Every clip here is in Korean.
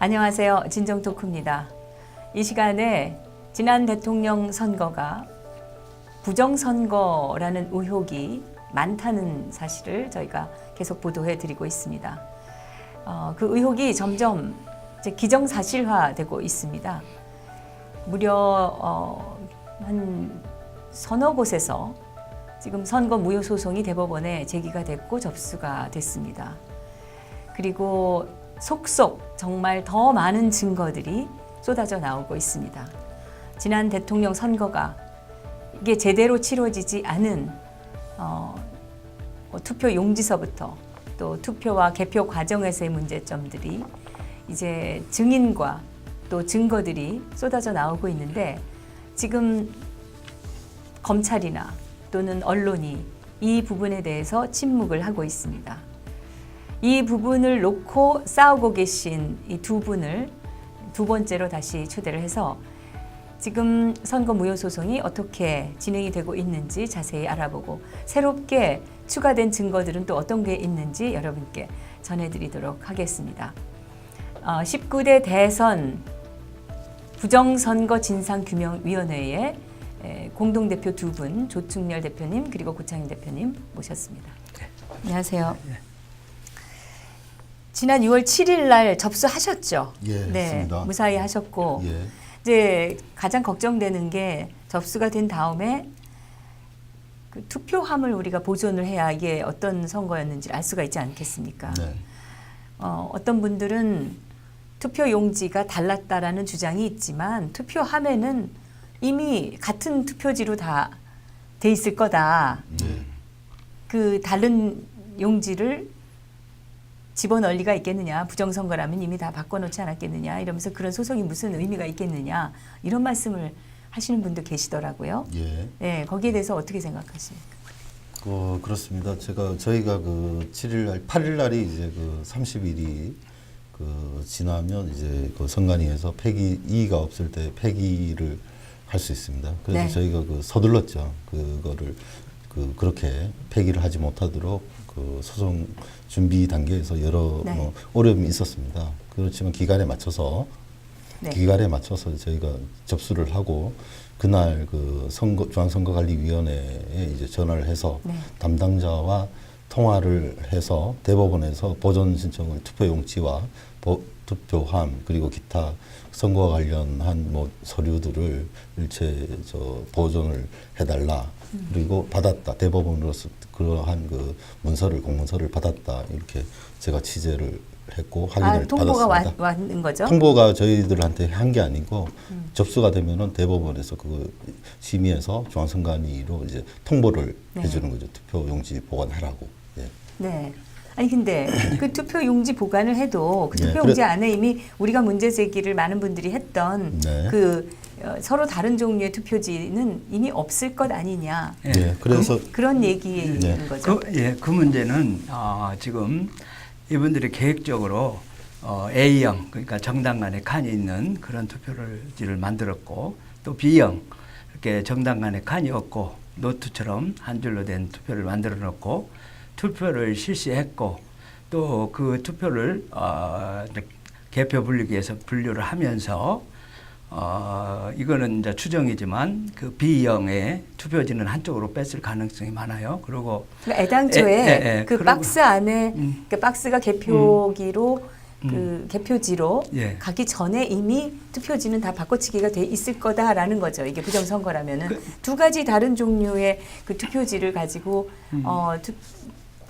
안녕하세요. 진정토크입니다. 이 시간에 지난 대통령 선거가 부정선거라는 의혹이 많다는 사실을 저희가 계속 보도해 드리고 있습니다. 그 의혹이 점점 이제 기정사실화되고 있습니다. 무려 한 서너 곳에서 지금 선거 무효 소송이 대법원에 제기가 됐고 접수가 됐습니다. 그리고 속속 정말 더 많은 증거들이 쏟아져 나오고 있습니다. 지난 대통령 선거가 이게 제대로 치러지지 않은 투표 용지서부터 또 투표와 개표 과정에서의 문제점들이 이제 증인과 또 증거들이 쏟아져 나오고 있는데 지금 검찰이나 또는 언론이 이 부분에 대해서 침묵을 하고 있습니다. 이 부분을 놓고 싸우고 계신 이 두 분을 두 번째로 다시 초대를 해서 지금 선거 무효 소송이 어떻게 진행이 되고 있는지 자세히 알아보고 새롭게 추가된 증거들은 또 어떤 게 있는지 여러분께 전해드리도록 하겠습니다. 19대 대선 부정선거 진상규명위원회의 공동대표 두 분, 조충렬 대표님 그리고 고창인 대표님 모셨습니다. 네. 안녕하세요. 네. 지난 6월 7일 날 접수하셨죠? 예, 네, 했습니다. 무사히 하셨고 예. 이제 가장 걱정되는 게 접수가 된 다음에 그 투표함을 우리가 보존을 해야 이게 어떤 선거였는지 알 수가 있지 않겠습니까? 네. 어떤 분들은 투표 용지가 달랐다라는 주장이 있지만 투표함에는 이미 같은 투표지로 다 돼 있을 거다. 네. 그 다른 용지를 집어넣을 리가 있겠느냐. 부정선거라면 이미 다 바꿔놓지 않았겠느냐. 이러면서 그런 소송이 무슨 의미가 있겠느냐. 이런 말씀을 하시는 분도 계시더라고요. 예. 네, 거기에 대해서 어떻게 생각하십니까? 그렇습니다. 저희가 그 7일 날, 8일 날이 이제 그 30일이 지나면 이제 그 선관위에서 이의가 없을 때 폐기를 할 수 있습니다. 그래서 네. 저희가 서둘렀죠. 그거를 그렇게 폐기를 하지 못하도록 소송 준비 단계에서 여러 네. 어려움이 있었습니다. 그렇지만 기간에 맞춰서 저희가 접수를 하고 그날 중앙선거관리위원회에 이제 전화를 해서 네. 담당자와 통화를 해서 대법원에서 보존 신청을 투표용지와 투표함 그리고 기타 선거와 관련한 서류들을 일체 보존을 해달라. 그리고 받았다. 대법원으로서 그러한 공문서를 받았다. 이렇게 제가 취재를 했고 확인을 통보가 받았습니다. 왔는 거죠? 통보가 저희들한테 한 게 아니고 접수가 되면은 대법원에서 심의해서 중앙선관위로 이제 통보를 네. 해주는 거죠. 투표용지 보관하라고. 예. 네. 아니 근데 그 투표 용지 보관을 해도 그 네, 투표 용지 안에 이미 우리가 문제 제기를 많은 분들이 했던 네. 서로 다른 종류의 투표지는 이미 없을 것 아니냐. 예. 그래서 그런 얘기인 네. 거죠. 그 문제는 지금 이분들이 계획적으로 A형 그러니까 정당 간에 칸이 있는 그런 투표지를 만들었고 또 B형 이렇게 정당 간에 칸이 없고 노트처럼 한 줄로 된 투표를 만들어 놓고 투표를 실시했고 또 그 투표를 개표 분류기에서 분류를 하면서 이거는 이제 추정이지만 그 B형의 투표지는 한쪽으로 뺐을 가능성이 많아요. 그리고 그러니까 애당초에 그 박스 안에 그 박스가 개표기로 그 개표지로 예. 가기 전에 이미 투표지는 다 바꿔치기가 돼 있을 거다라는 거죠. 이게 부정선거라면은 두 가지 다른 종류의 그 투표지를 가지고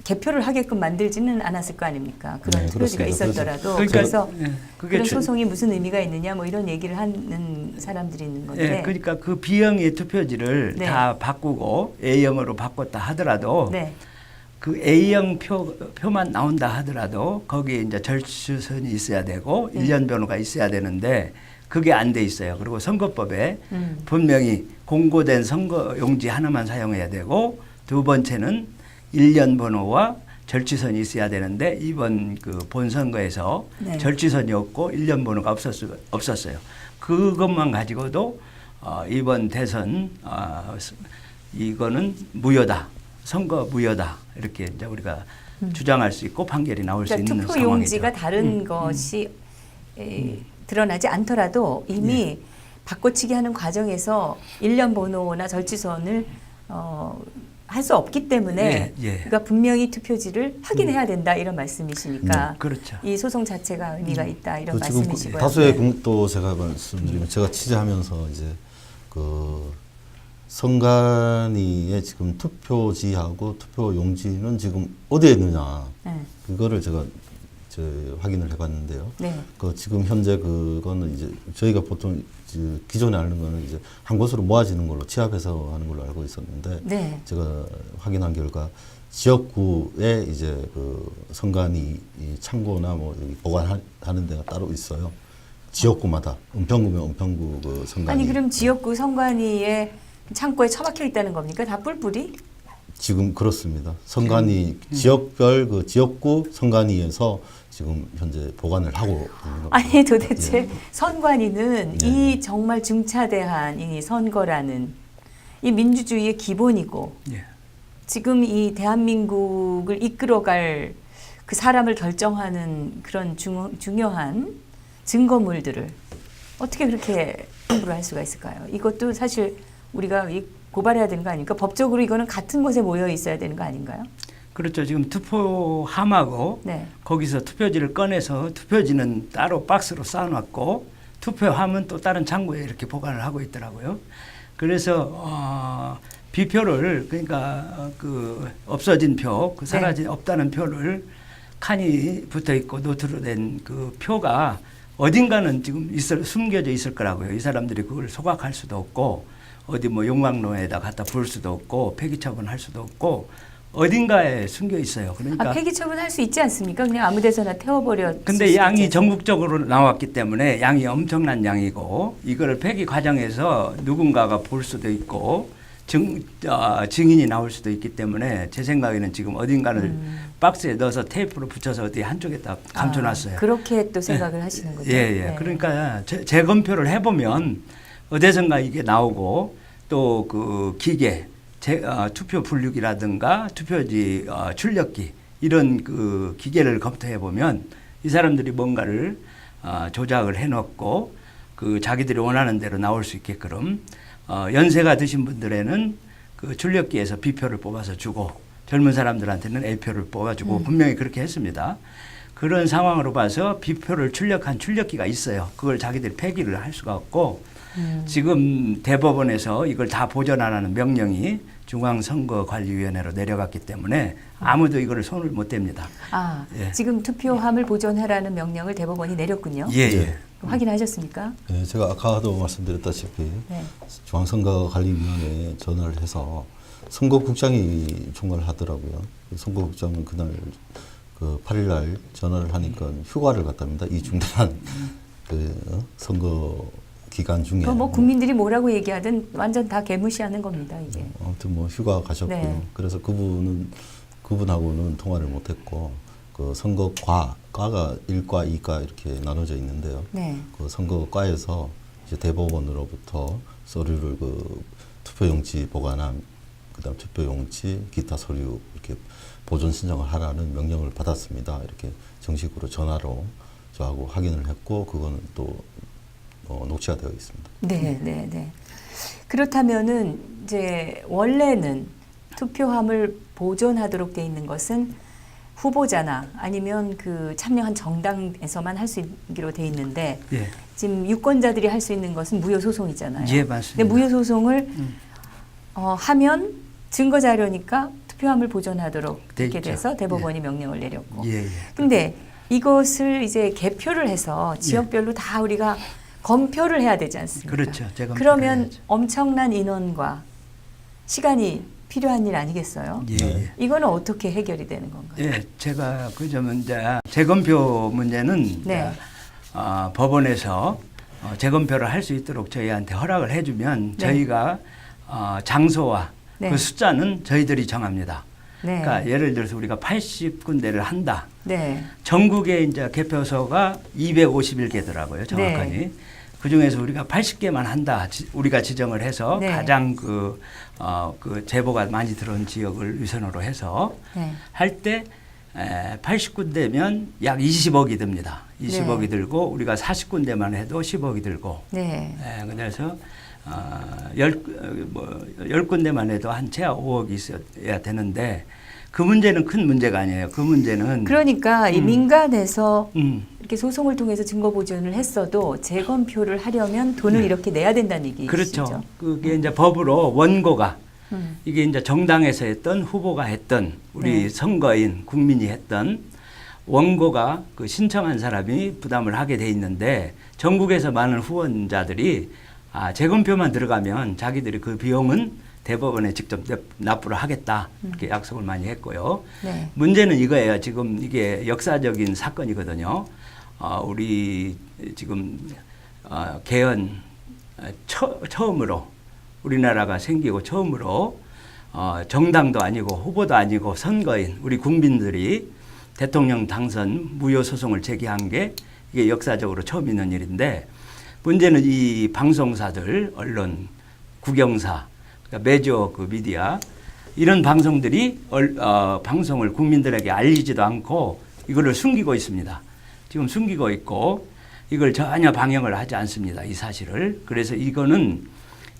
개표를 하게끔 만들지는 않았을 거 아닙니까? 그런 네, 투표지가 그렇습니다. 있었더라도 그래서- 그래서 그게 그런 소송이 무슨 의미가 있느냐 뭐 이런 얘기를 하는 사람들이 있는 건데. 그러니까 그 B형의 투표지를 네. 다 바꾸고 A형으로 바꿨다 하더라도 네. 그 A형 표만 나온다 하더라도 거기에 이제 절취선이 있어야 되고 일련 번호가 있어야 되는데 그게 안 돼 있어요. 그리고 선거법에 분명히 공고된 선거용지 하나만 사용해야 되고 두 번째는 일련 번호와 절취선이 있어야 되는데 이번 그 본선거에서 네. 절취선이 없고 일련 번호가 없었어요. 그것만 가지고도 이번 대선 이거는 무효다. 선거 무효다. 이렇게 이제 우리가 주장할 수 있고 판결이 나올 수 그러니까 있는 투표 상황이죠. 용지가 다른 것이 드러나지 않더라도 이미 바꿔치기 하는 과정에서 일련 번호나 절취선을 할 수 없기 때문에 그러니까 분명히 투표지를 확인해야 된다 이런 말씀이시니까 그렇죠. 이 소송 자체가 의미가 있다 이런 지금 말씀이시고요. 다수의 또 제가 말씀드리면 제가 취재하면서 이제 그 선관위의 지금 투표지하고 투표 용지는 지금 어디에 있느냐 그거를 제가 확인을 해봤는데요. 네. 그 지금 현재 그거는 이제 저희가 보통 기존에 아는 거는 이제 한 곳으로 모아지는 걸로 취합해서 하는 걸로 알고 있었는데 네. 제가 확인한 결과 지역구에 이제 그 선관위 이 창고나 뭐 여기 보관하는 데가 따로 있어요. 지역구마다 은평구면 은평구 그 선관위. 아니 그럼 지역구 선관위의 창고에 처박혀 있다는 겁니까? 다 뿔뿔이? 지금 그렇습니다. 선관위 지역별 그 지역구 선관위에서 지금 현재 보관을 하고 있는 겁니다. 아니 도대체 선관위는 네. 이 정말 중차대한 이 선거라는 이 민주주의의 기본이고 예. 지금 이 대한민국을 이끌어갈 그 사람을 결정하는 그런 중요한 증거물들을 어떻게 그렇게 함부로 할 수가 있을까요? 이것도 사실 우리가 고발해야 되는 거 아닙니까? 법적으로 이거는 같은 곳에 모여 있어야 되는 거 아닌가요? 그렇죠. 지금 투표함하고 네. 거기서 투표지를 꺼내서 투표지는 따로 박스로 쌓아놨고 투표함은 또 다른 창고에 이렇게 보관을 하고 있더라고요. 그래서 비표를 그러니까 그 없어진 표, 그 사라진 없다는 표를 칸이 붙어 있고 노트로 된 그 표가 어딘가는 지금 숨겨져 있을 거라고요. 이 사람들이 그걸 소각할 수도 없고 어디 뭐 용광로에다 갖다 부을 수도 없고 폐기 처분할 수도 없고 어딘가에 숨겨 있어요. 그러니까 폐기 처분할 수 있지 않습니까? 그냥 아무데서나 태워버려. 근데 양이 전국적으로 나왔기 때문에 양이 엄청난 양이고 이거를 폐기 과정에서 누군가가 볼 수도 있고 증인이 나올 수도 있기 때문에 제 생각에는 지금 어딘가를 박스에 넣어서 테이프로 붙여서 어디 한쪽에다 감춰놨어요. 그렇게 또 생각을 하시는군요. 예. 네. 그러니까 재검표를 해보면 어디선가 이게 나오고 또 그 기계 투표 분류기라든가 투표지 출력기 이런 그 기계를 검토해 보면 이 사람들이 뭔가를 조작을 해놓고 그 자기들이 원하는 대로 나올 수 있게끔 연세가 드신 분들에는 그 출력기에서 B표를 뽑아서 주고 젊은 사람들한테는 A표를 뽑아주고 분명히 그렇게 했습니다. 그런 상황으로 봐서 B표를 출력한 출력기가 있어요. 그걸 자기들이 폐기를 할 수가 없고 지금 대법원에서 이걸 다 보존하라는 명령이 중앙선거관리위원회로 내려갔기 때문에 아무도 이거를 손을 못 댑니다. 예. 지금 투표함을 보존하라는 명령을 대법원이 내렸군요. 예. 확인하셨습니까? 네, 제가 아까도 말씀드렸다시피 네. 중앙선거관리위원회에 전화를 해서 선거국장이 총괄을 하더라고요. 선거국장은 그날 그 8일날 전화를 하니까 휴가를 갔답니다. 이 중대한 그 선거 기간 중에. 뭐 국민들이 뭐라고 얘기하든 완전 다 개무시하는 겁니다, 이게. 아무튼 뭐 휴가 가셨고요. 네. 그래서 그분하고는 통화를 못했고 그 선거과가 1과, 2과 이렇게 나눠져 있는데요. 네. 그 선거과에서 이제 대법원으로부터 서류를 그 투표용지 보관함, 그다음 투표용지, 기타 서류 이렇게 보존 신청을 하라는 명령을 받았습니다. 이렇게 정식으로 전화로 저하고 확인을 했고 그거는 또 녹취가 되어 있습니다. 네. 그렇다면은 이제 원래는 투표함을 보존하도록 돼 있는 것은 후보자나 아니면 그 참여한 정당에서만 할 수 있기로 돼 있는데 예. 지금 유권자들이 할 수 있는 것은 무효 소송이잖아요. 예, 맞습니다. 근데 무효 소송을 하면 증거 자료니까 투표함을 보존하도록 이렇게 있죠. 돼서 대법원이 명령을 내렸고. 예. 근데 이것을 이제 개표를 해서 지역별로 다 우리가 검표를 해야 되지 않습니까? 그렇죠. 재검표를 그러면 해야죠. 엄청난 인원과 시간이 필요한 일 아니겠어요? 예. 이거는 어떻게 해결이 되는 건가요? 예, 제가 그 점은 이제 재검표 문제는 네. 법원에서 재검표를 할 수 있도록 저희한테 허락을 해주면 네. 저희가 장소와 네. 그 숫자는 저희들이 정합니다. 네. 그러니까 예를 들어서 우리가 80군데를 한다. 네. 전국에 이제 개표소가 251개더라고요, 정확하니. 네. 그 중에서 우리가 80개만 한다. 우리가 지정을 해서 네. 가장 그 제보가 많이 들어온 지역을 위선으로 해서 네. 할 때 80군데면 약 20억이 듭니다. 20억이 네. 들고 우리가 40군데만 해도 10억이 들고 네. 그래서 10군데만 해도 한 채야 5억이 있어야 되는데 그 문제는 큰 문제가 아니에요. 그 문제는 그러니까 이 민간에서 음, 이렇게 소송을 통해서 증거 보존을 했어도 재검표를 하려면 돈을 이렇게 내야 된다는 얘기시죠. 그렇죠. 그게 이제 법으로 원고가 음. 이게 이제 정당에서 했던 후보가 했던 우리 네. 선거인 국민이 했던 원고가 그 신청한 사람이 부담을 하게 돼 있는데 전국에서 많은 후원자들이 재검표만 들어가면 자기들이 그 비용은 대법원에 직접 납부를 하겠다 이렇게 약속을 많이 했고요. 네. 문제는 이거예요. 지금 이게 역사적인 사건이거든요. 우리 지금 개헌 처음으로 우리나라가 생기고 처음으로 정당도 아니고 후보도 아니고 선거인 우리 국민들이 대통령 당선 무효 소송을 제기한 게 이게 역사적으로 처음 있는 일인데 문제는 이 방송사들, 언론, 국영사, 그러니까 메이저 그 미디어 이런 방송들이 방송을 국민들에게 알리지도 않고 이거를 숨기고 있습니다. 지금 숨기고 있고 이걸 전혀 방영을 하지 않습니다. 이 사실을. 그래서 이거는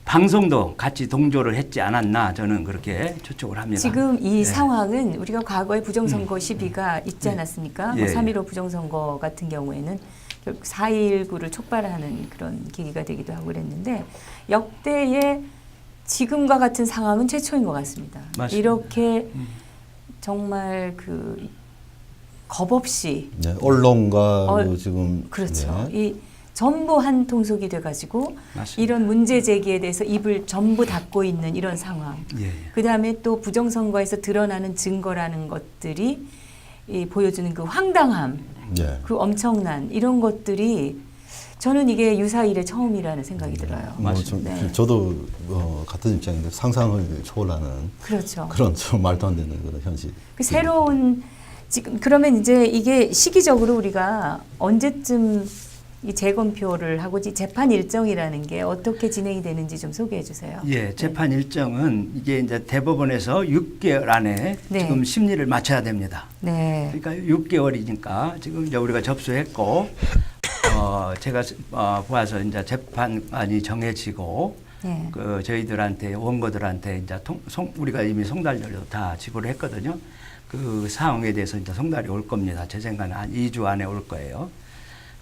방송도 같이 동조를 했지 않았나 저는 그렇게 추측을 합니다. 지금 이 예. 상황은 우리가 과거에 부정선거 시비가 있지 않았습니까? 예, 뭐 예. 3.15 부정선거 같은 경우에는 결국 4.19를 촉발하는 그런 계기가 되기도 하고 그랬는데 역대의 지금과 같은 상황은 최초인 것 같습니다. 맞습니다. 이렇게 정말 그 겁 없이 네, 언론과 그 지금 그렇죠. 네. 이 전부 한 통속이 돼가지고 맞습니다. 이런 문제 제기에 대해서 입을 전부 닫고 있는 이런 상황. 예, 예. 그 다음에 또 부정선거에서 드러나는 증거라는 것들이 이 보여주는 그 황당함, 네. 그 엄청난 이런 것들이 저는 이게 유사 일의 처음이라는 생각이 들어요. 네. 저도 같은 입장인데 상상을 초월하는 그렇죠. 그런 좀 말도 안 되는 그런 현실. 그 새로운 지금 그러면 이제 이게 시기적으로 우리가 언제쯤 이 재검표를 하고 이 재판 일정이라는 게 어떻게 진행이 되는지 좀 소개해 주세요. 예, 재판 일정은 이게 이제 대법원에서 6개월 안에 네. 지금 심리를 마쳐야 됩니다. 네. 그러니까 6개월이니까 지금 이제 우리가 접수했고 제가 보아서 이제 재판안이 정해지고 네. 그 저희들한테 원고들한테 이제 우리가 이미 송달료도 다 지불을 했거든요. 그 사항에 대해서 이제 송달이 올 겁니다. 제 생각은 한 2주 안에 올 거예요.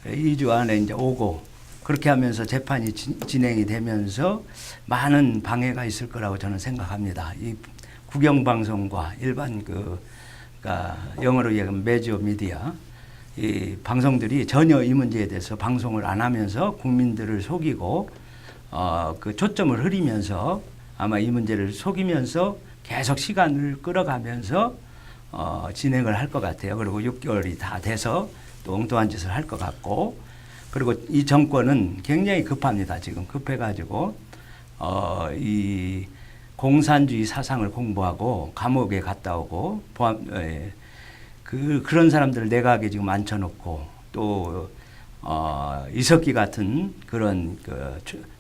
2주 안에 이제 오고 그렇게 하면서 재판이 진행이 되면서 많은 방해가 있을 거라고 저는 생각합니다. 이 국영방송과 일반 그러니까 영어로 얘기하면 메이저 미디어 이 방송들이 전혀 이 문제에 대해서 방송을 안 하면서 국민들을 속이고 그 초점을 흐리면서 아마 이 문제를 속이면서 계속 시간을 끌어가면서 진행을 할 것 같아요. 그리고 6개월이 다 돼서 또 엉뚱한 짓을 할 것 같고 그리고 이 정권은 굉장히 급합니다. 지금 급해가지고 이 공산주의 사상을 공부하고 감옥에 갔다 오고 그런 사람들을 내각에 지금 앉혀놓고 또 이석기 같은 그런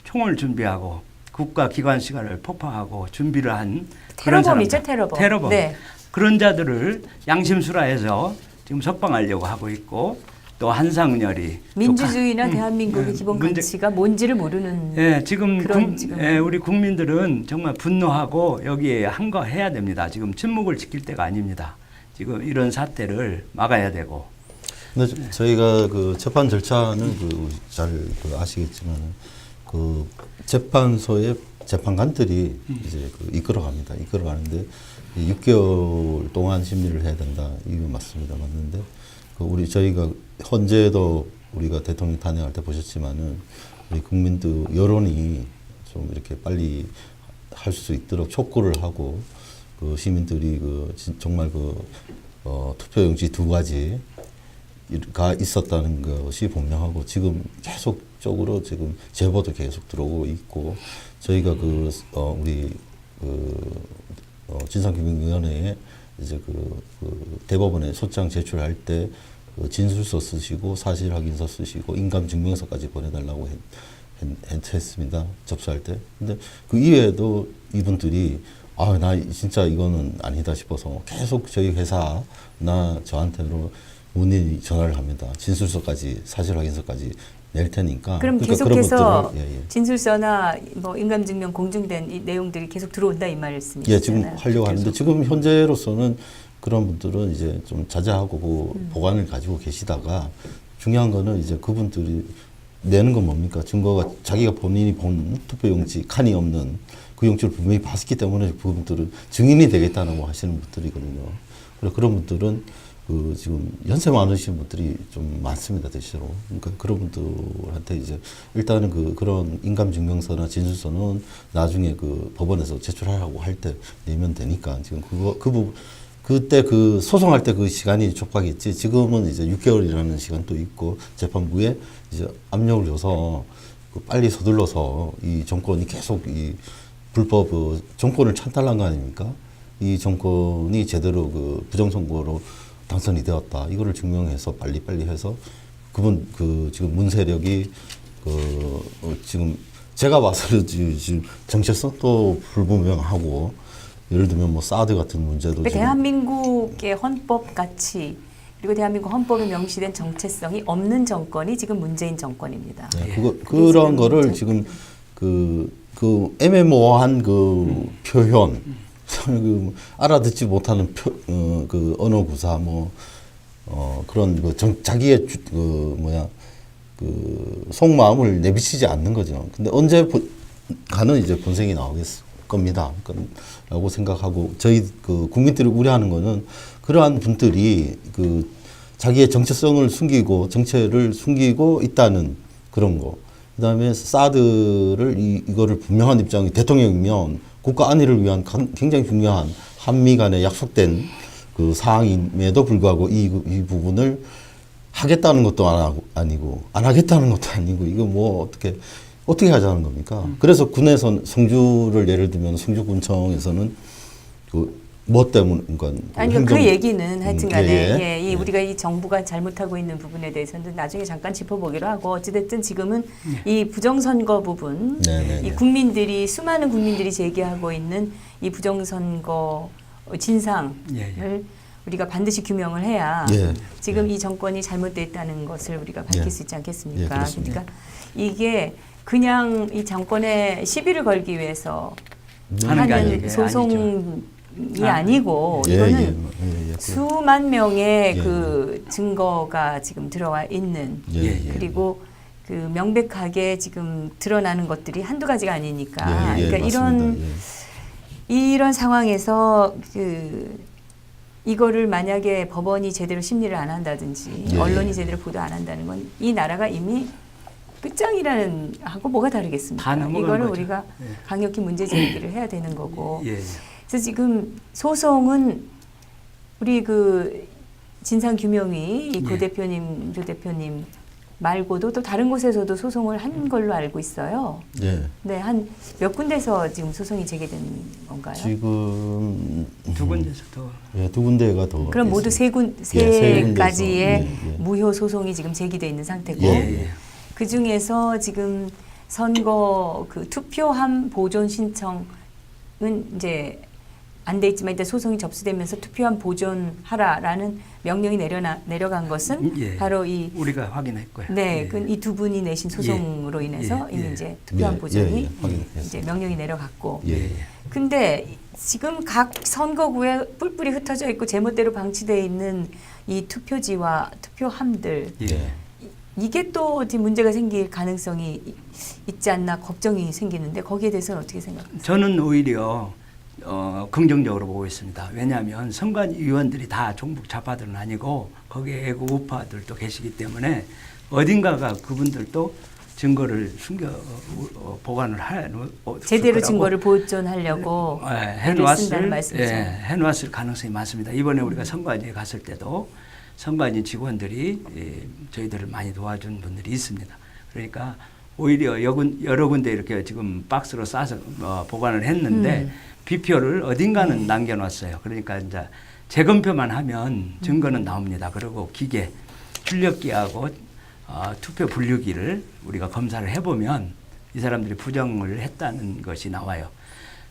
총을 준비하고 국가 기관 시간을 폭파하고 준비를 한 그런 테러범이죠, 사람들. 테러범. 네. 그런 자들을 양심수라해서 지금 석방하려고 하고 있고 또 한상열이 민주주의나 대한민국의 기본 가치가 뭔지를 모르는 예, 지금 지금 우리 국민들은 정말 분노하고 여기에 한거해야 됩니다. 지금 침묵을 지킬 때가 아닙니다. 지금 이런 사태를 막아야 되고. 근데 저희가 그 재판 절차는 잘 아시겠지만 그 재판소의 재판관들이 이제 이끌어갑니다. 이끌어가는데 6개월 동안 심리를 해야 된다. 이거 맞습니다. 맞는데 저희가 현재도 우리가 대통령 탄핵할 때 보셨지만은 우리 국민들 여론이 좀 이렇게 빨리 할 수 있도록 촉구를 하고 그 시민들이 정말 투표용지 2가지가 있었다는 것이 분명하고 지금 계속적으로 지금 제보도 계속 들어오고 있고 저희가 우리 진상규명위원회에 이제 대법원에 소장 제출할 때 진술서 쓰시고 사실 확인서 쓰시고 인감 증명서까지 보내달라고 했습니다. 접수할 때. 근데 그 이외에도 이분들이 아, 나 진짜 이거는 아니다 싶어서 계속 저희 회사나 저한테로 문의 전화를 합니다. 진술서까지 사실 확인서까지 낼 테니까. 그럼 그러니까 계속해서 그런 것들을, 진술서나 뭐 인감증명 공증된 이 내용들이 계속 들어온다 이 말씀이시잖아요. 예, 지금 하려고 하는데 지금 현재로서는 그런 분들은 이제 좀 자제하고 보관을 가지고 계시다가 중요한 거는 이제 그분들이 내는 건 뭡니까? 증거가 자기가 본인이 본 투표용지 칸이 없는 그 용지를 분명히 봤기 때문에 그분들은 증인이 되겠다고 하시는 분들이거든요. 그래서 그런 분들은 그 지금 연세 많으신 분들이 좀 많습니다, 대체로. 그러니까 그런 분들한테 이제 일단은 그런 인감증명서나 진술서는 나중에 그 법원에서 제출하라고 할 때 내면 되니까 지금 그때 그 소송할 때 그 시간이 촉박했지. 지금은 이제 6개월이라는 시간도 있고 재판부에 이제 압력을 줘서 그 빨리 서둘러서 이 정권이 계속 이 불법 정권을 찬탈한 거 아닙니까? 이 정권이 제대로 그 부정선거로 당선이 되었다. 이거를 증명해서 빨리빨리 해서 그분 그 지금 문세력이 지금 제가 봐서는 지금 정체성도 불분명하고 예를 들면 뭐 사드 같은 문제도 지금 대한민국의 헌법 가치 그리고 대한민국 헌법에 명시된 정체성이 없는 정권이 지금 문재인 정권입니다. 네, 그런 거를 지금 그 애매모호한 그 표현, 그 알아듣지 못하는 그 언어 구사 그런 자기의 그 속마음을 내비치지 않는 거죠. 근데 언제 가는 이제 본색이 나오겠 겁니다. 라고 생각하고 저희 그 국민들이 우려하는 거는 그러한 분들이 그 자기의 정체성을 숨기고 정체를 숨기고 있다는 그런 거. 그다음에 사드를 이거를 분명한 입장이 대통령이면 국가 안위를 위한 굉장히 중요한 한미 간에 약속된 그 사항임에도 불구하고 이 부분을 하겠다는 것도 아니고 안 하겠다는 것도 아니고 이거 뭐 어떻게 하자는 겁니까? 그래서 군에서 성주를 예를 들면 성주군청에서는 뭐 때문에 그러니까 아니 그 얘기는 하여튼간에 예. 우리가 이 정부가 잘못하고 있는 부분에 대해서는 나중에 잠깐 짚어보기로 하고 어찌됐든 지금은 이 부정선거 부분, 이 국민들이 수많은 국민들이 제기하고 있는 이 부정선거 진상을 우리가 반드시 규명을 해야 지금 이 정권이 잘못되어 있다는 것을 우리가 밝힐 수 있지 않겠습니까? 그러니까 이게 그냥 이 정권에 시비를 걸기 위해서 하는 소송이 아니고 이거는 수만 명의 그 증거가 지금 들어와 있는 그리고 그 명백하게 지금 드러나는 것들이 한두 가지가 아니니까 그러니까 이런 상황에서 이거를 만약에 법원이 제대로 심리를 안 한다든지 언론이 제대로 보도 안 한다는 건 이 나라가 이미 끝장이라는 하고 뭐가 다르겠습니까? 이거를 우리가 강력히 문제 제기를 해야 되는 거고. 그래서 지금 소송은 우리 그 진상 규명이 고 대표님, 조 대표님 말고도 또 다른 곳에서도 소송을 한 걸로 알고 있어요. 네, 한 몇 군데서 지금 소송이 제기된 건가요? 지금 두 군데서 더. 두 군데가 더. 그럼 모두 세 가지의 무효 소송이 지금 제기돼 있는 상태고. 그 중에서 지금 선거 그 투표함 보존 신청은 이제 안 돼 있지만 일단 소송이 접수되면서 투표함 보존하라라는 명령이 내려간 것은 바로 이 우리가 확인했고요. 네, 이 두 분이 내신 소송으로 인해서 이미 이제 투표함 보존이 이제 명령이 내려갔고. 근데 지금 각 선거구에 뿔뿔이 흩어져 있고 제멋대로 방치되어 있는 이 투표지와 투표함들. 이게 또 어디 문제가 생길 가능성이 있지 않나 걱정이 생기는데 거기에 대해서는 어떻게 생각하세요? 저는 오히려 긍정적으로 보고 있습니다. 왜냐하면 선관위원들이 다 종북 좌파들은 아니고 거기에 애국 우파들도 계시기 때문에 어딘가가 그분들도 증거를 숨겨 보관을 제대로 증거를 보존하려고 해놓았을 가능성이 많습니다. 이번에 우리가 선관위에 갔을 때도 선관위 직원들이 저희들을 많이 도와준 분들이 있습니다. 그러니까 오히려 여러 군데 이렇게 지금 박스로 싸서 보관을 했는데 비표를 어딘가는 남겨놨어요. 그러니까 이제 재검표만 하면 증거는 나옵니다. 그리고 기계, 출력기하고 투표 분류기를 우리가 검사를 해보면 이 사람들이 부정을 했다는 것이 나와요.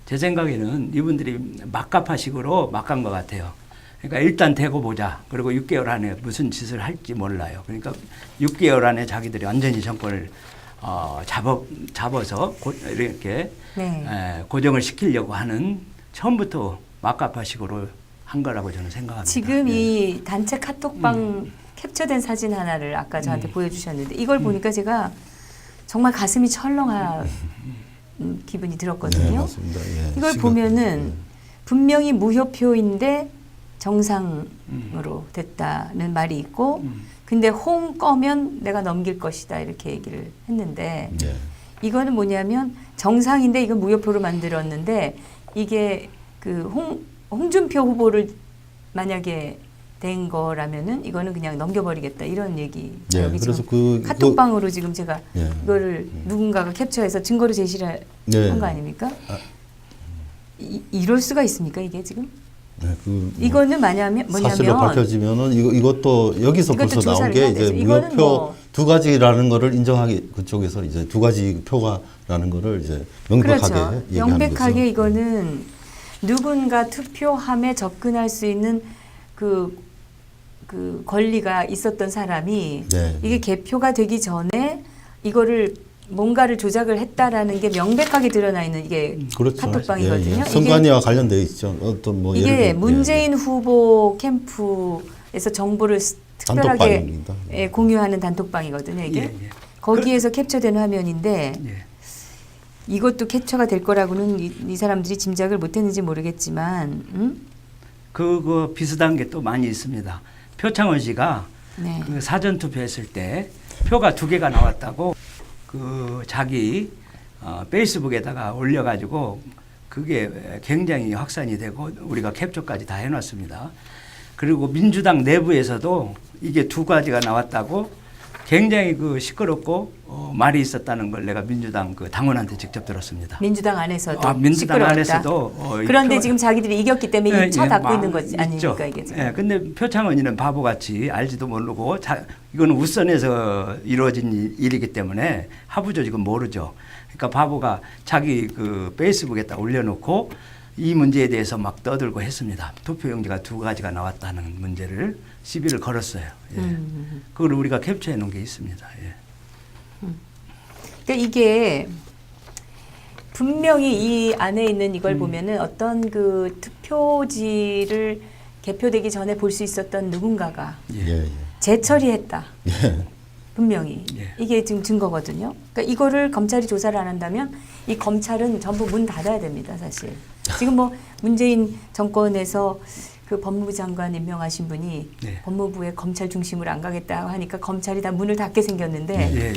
제 생각에는 이분들이 막가파식으로 막 간 것 같아요. 그러니까 일단 대고 보자. 그리고 6개월 안에 무슨 짓을 할지 몰라요. 그러니까 6개월 안에 자기들이 완전히 정권을 잡아서 이렇게 네. 고정을 시키려고 하는 처음부터 막가파식으로 한 거라고 저는 생각합니다. 지금 예. 이 단체 카톡방 캡처된 사진 하나를 아까 저한테 보여주셨는데 이걸 보니까 제가 정말 가슴이 철렁한 기분이 들었거든요. 네, 맞습니다. 예. 이걸 보면은 분명히 무효표인데 정상으로 됐다는 말이 있고 근데 홍 꺼면 내가 넘길 것이다 이렇게 얘기를 했는데 예. 이거는 뭐냐면 정상인데 이건 무효표로 만들었는데 이게 그 홍준표 후보를 만약에 된 거라면은 이거는 그냥 넘겨버리겠다 이런 얘기. 예, 여기 그래서 지금 카톡방으로 지금 제가 이거를 누군가가 캡처해서 증거로 제시를 한 거 아닙니까? 이럴 수가 있습니까 이게 지금? 네, 이거는 뭐냐면 사실로 밝혀지면은 이것도 여기서 벌써 나온 게 이제 무효표 뭐 두 가지라는 거를 인정하기 그쪽에서 이제 두 가지 표가라는 거를 이제 명백하게 그렇죠. 얘기하는 명백하게 거죠. 이거는 누군가 투표함에 접근할 수 있는 그 권리가 있었던 사람이 네. 이게 개표가 되기 전에 이거를 뭔가를 조작을 했다라는 게 명백하게 드러나 있는 이게 그렇죠. 카톡방이거든요. 예, 예. 선관위와 관련돼 있죠. 어떤 뭐 예를 이게 들면, 문재인 후보 캠프에서 정보를 특별하게 단톡방입니다. 공유하는 단톡방이거든요. 이게 예, 예. 거기에서 캡처된 화면인데 예. 이것도 캡처가 될 거라고는 이 사람들이 짐작을 못했는지 모르겠지만, 그거 비슷한 게 또 많이 있습니다. 표창원 씨가 네. 그 사전 투표했을 때 표가 2개가 나왔다고 그 자기 페이스북에다가 올려가지고 그게 굉장히 확산이 되고 우리가 캡처까지 다 해놨습니다. 그리고 민주당 내부에서도 이게 2가지가 나왔다고 굉장히 그 시끄럽고 말이 있었다는 걸 내가 민주당 그 당원한테 직접 들었습니다. 민주당 안에서도 민주당 시끄러웠다. 안에서도 그런데 지금 자기들이 이겼기 때문에 쳐 닫고 있는 거지 있죠. 아닙니까 이게 지금. 예, 근데 표창원이는 바보같이 알지도 모르고 이거는 웃선에서 이루어진 일이기 때문에 하부 조직은 모르죠. 그러니까 바보가 자기 그 페이스북에다 올려놓고 이 문제에 대해서 막 떠들고 했습니다. 투표용지가 2가지가 나왔다는 문제를 시비를 걸었어요. 예. 그걸 우리가 캡처해 놓은 게 있습니다. 예. 그러니까 이게 분명히 이 안에 있는 이걸 보면은 어떤 그 투표지를 개표되기 전에 볼 수 있었던 누군가가 예, 예. 재처리했다. 예. 분명히 예. 이게 지금 증거거든요. 그러니까 이거를 검찰이 조사를 안 한다면 이 검찰은 전부 문 닫아야 됩니다, 사실. 지금 뭐 문재인 정권에서 그 법무부 장관 임명하신 분이 네. 법무부의 검찰 중심으로 안 가겠다 하니까 검찰이 다 문을 닫게 생겼는데 예, 예.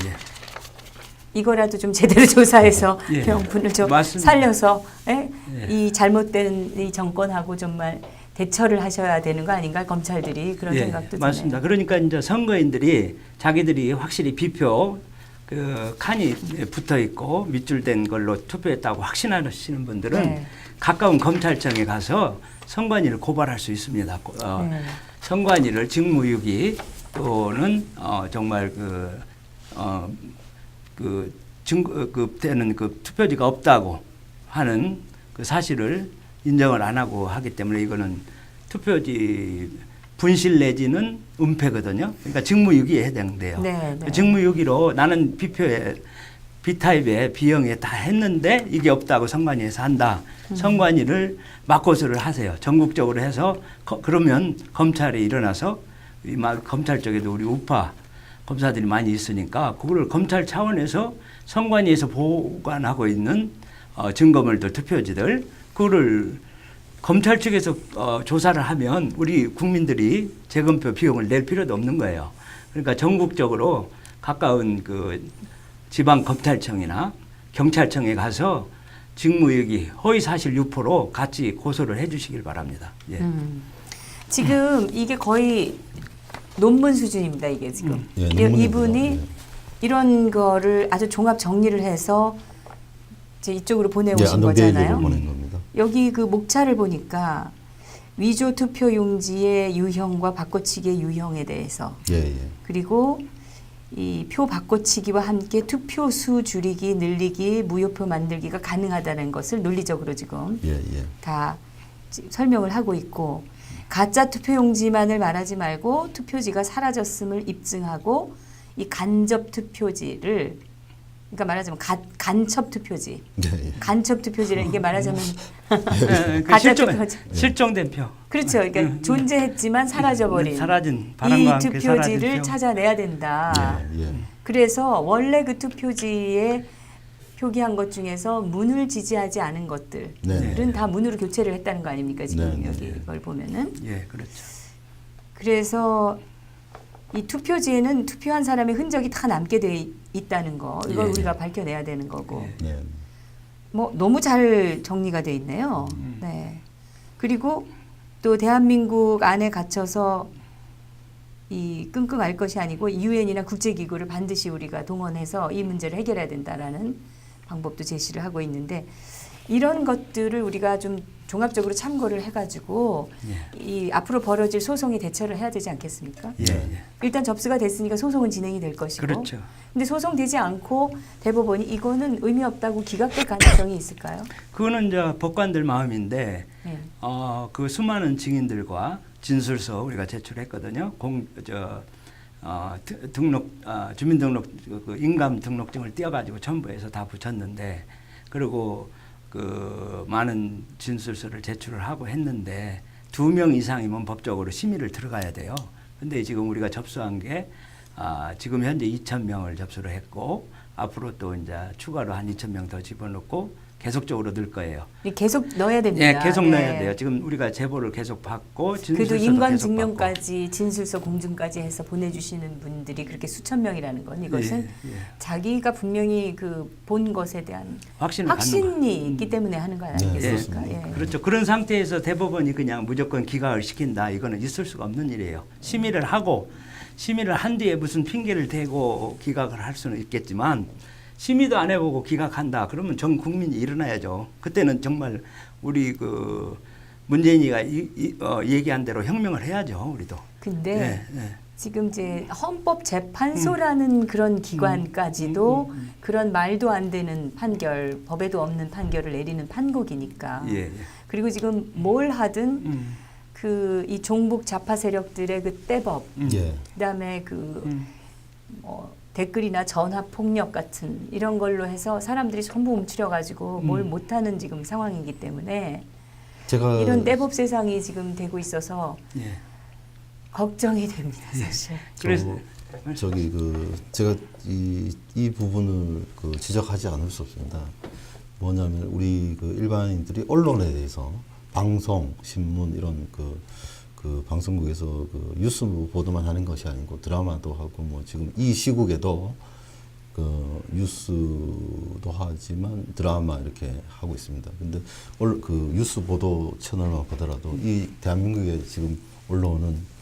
이거라도 좀 제대로 조사해서 예. 명분을 좀 맞습니다. 살려서 예? 예. 이 잘못된 이 정권하고 정말 대처를 하셔야 되는 거 아닌가 검찰들이 그런 생각도 맞습니다. 드네요. 그러니까 이제 선거인들이 자기들이 확실히 비표 그 칸이 붙어 있고 밑줄된 걸로 투표했다고 확신하시는 분들은 네. 가까운 검찰청에 가서 선관위를 고발할 수 있습니다. 네. 선관위를 직무유기 또는 정말 되는 그 투표지가 없다고 하는 그 사실을 인정을 안 하고 하기 때문에 이거는 투표지 분실 내지는 은폐거든요. 그러니까 직무유기에 해당돼요. 네, 네. 직무유기로 나는 비표에 B타입의 B형에 다 했는데 이게 없다고 선관위에서 한다. 선관위를 맞고서를 하세요. 전국적으로 해서 그러면 검찰이 일어나서 검찰 쪽에도 우리 우파 검사들이 많이 있으니까 그거를 검찰 차원에서 선관위에서 보관하고 있는 증거물들 투표지들 그거를 검찰 측에서 조사를 하면 우리 국민들이 재검표 비용을 낼 필요도 없는 거예요. 그러니까 전국적으로 가까운 그 지방 검찰청이나 경찰청에 가서 직무유기, 허위사실 유포로 같이 고소를 해주시길 바랍니다. 예. 지금 이게 거의 논문 수준입니다. 이게 지금 예, 논문입니다. 이분이 예. 이런 거를 아주 종합 정리를 해서 이제 이쪽으로 보내오신 안동대학으로 거잖아요. 보낸 겁니다. 여기 그 목차를 보니까 위조 투표 용지의 유형과 바꿔치기의 유형에 대해서 예, 예. 그리고 이 표 바꿔치기와 함께 투표수 줄이기, 늘리기, 무효표 만들기가 가능하다는 것을 논리적으로 지금 예, 예. 다 설명을 하고 있고, 가짜 투표용지만을 말하지 말고 투표지가 사라졌음을 입증하고 이 간접 투표지를, 그러니까 말하자면 간첩 투표지, 예, 예. 간첩 투표지를 이게 말하자면 그 가짜 실종, 투표지. 실종된 표. 그렇죠. 그러니까 존재했지만 사라져버린 사라진 이 바람과 함께 사라진 투표지를 표. 찾아내야 된다. 예, 예. 그래서 원래 그 투표지에 표기한 것 중에서 문을 지지하지 않은 것들은 네. 다 문으로 교체를 했다는 거 아닙니까? 지금 네, 여기 네. 이걸 보면은. 예, 그렇죠. 그래서 이 투표지에는 투표한 사람의 흔적이 다 남게 돼 있다는 거, 이걸 예. 우리가 밝혀내야 되는 거고. 예. 예. 뭐 너무 잘 정리가 돼 있네요. 네. 그리고 또 대한민국 안에 갇혀서 이 끙끙 앓 것이 아니고 유엔이나 국제기구를 반드시 우리가 동원해서 이 문제를 해결해야 된다라는 방법도 제시를 하고 있는데, 이런 것들을 우리가 좀 종합적으로 참고를 해가지고 예. 이 앞으로 벌어질 소송에 대처를 해야 되지 않겠습니까? 예, 예. 일단 접수가 됐으니까 소송은 진행이 될 것이고, 그렇죠. 근데 소송되지 않고 대법원이 이거는 의미 없다고 기각될 가능성이 있을까요? 그거는 이제 법관들 마음인데 네. 그 수많은 증인들과 진술서 우리가 제출했거든요. 주민등록 그 인감 등록증을 떼어가지고 첨부해서 다 붙였는데, 그리고 그 많은 진술서를 제출을 하고 했는데 2명 이상이면 법적으로 심의를 들어가야 돼요. 근데 지금 우리가 접수한 게 지금 현재 2,000명을 접수를 했고, 앞으로 또 이제 추가로 한 2,000명 더 집어넣고 계속적으로 늘 거예요. 계속 넣어야 됩니다. 예, 계속 네. 넣어야 돼요. 지금 우리가 제보를 계속 받고 그래도 진술서도 인관 계속 증명까지 진술서 공증까지 해서 보내주시는 분들이 그렇게 수천 명이라는 건, 이것은 예, 예. 자기가 분명히 그 본 것에 대한 확신을 갖는 거. 확신이 있기 때문에 하는 거 아니겠습니까? 네, 예. 그렇죠. 그런 상태에서 대법원이 그냥 무조건 기각을 시킨다, 이거는 있을 수가 없는 일이에요. 심의를 하고, 심의를 한 뒤에 무슨 핑계를 대고 기각을 할 수는 있겠지만, 심의도 안 해보고 기각한다, 그러면 전 국민이 일어나야죠. 그때는 정말 우리 그 문재인이가 얘기한 대로 혁명을 해야죠, 우리도. 근데 예, 예. 지금 이제 헌법재판소라는 그런 기관까지도 그런 말도 안 되는 판결, 법에도 없는 판결을 내리는 판국이니까. 예, 예. 그리고 지금 뭘 하든 음, 그 이 종북 좌파 세력들의 그 떼법, 예. 그다음에 그 뭐 댓글이나 전화 폭력 같은 이런 걸로 해서 사람들이 전부 움츠려 가지고 뭘 못하는 지금 상황이기 때문에 제가 이런 떼법 세상이 지금 되고 있어서 예. 걱정이 됩니다, 사실. 그래서 저기 그 제가 이 부분을 그 지적하지 않을 수 없습니다. 뭐냐면 우리 그 일반인들이 언론에 대해서 방송, 신문 이런 그 방송국에서 그 뉴스 보도만 하는 것이 아니고 드라마도 하고 뭐 지금 이 시국에도 그 뉴스도 하지만 드라마 이렇게 하고 있습니다. 근데 그 뉴스 보도 채널만 보더라도 이 대한민국의 지금 언론은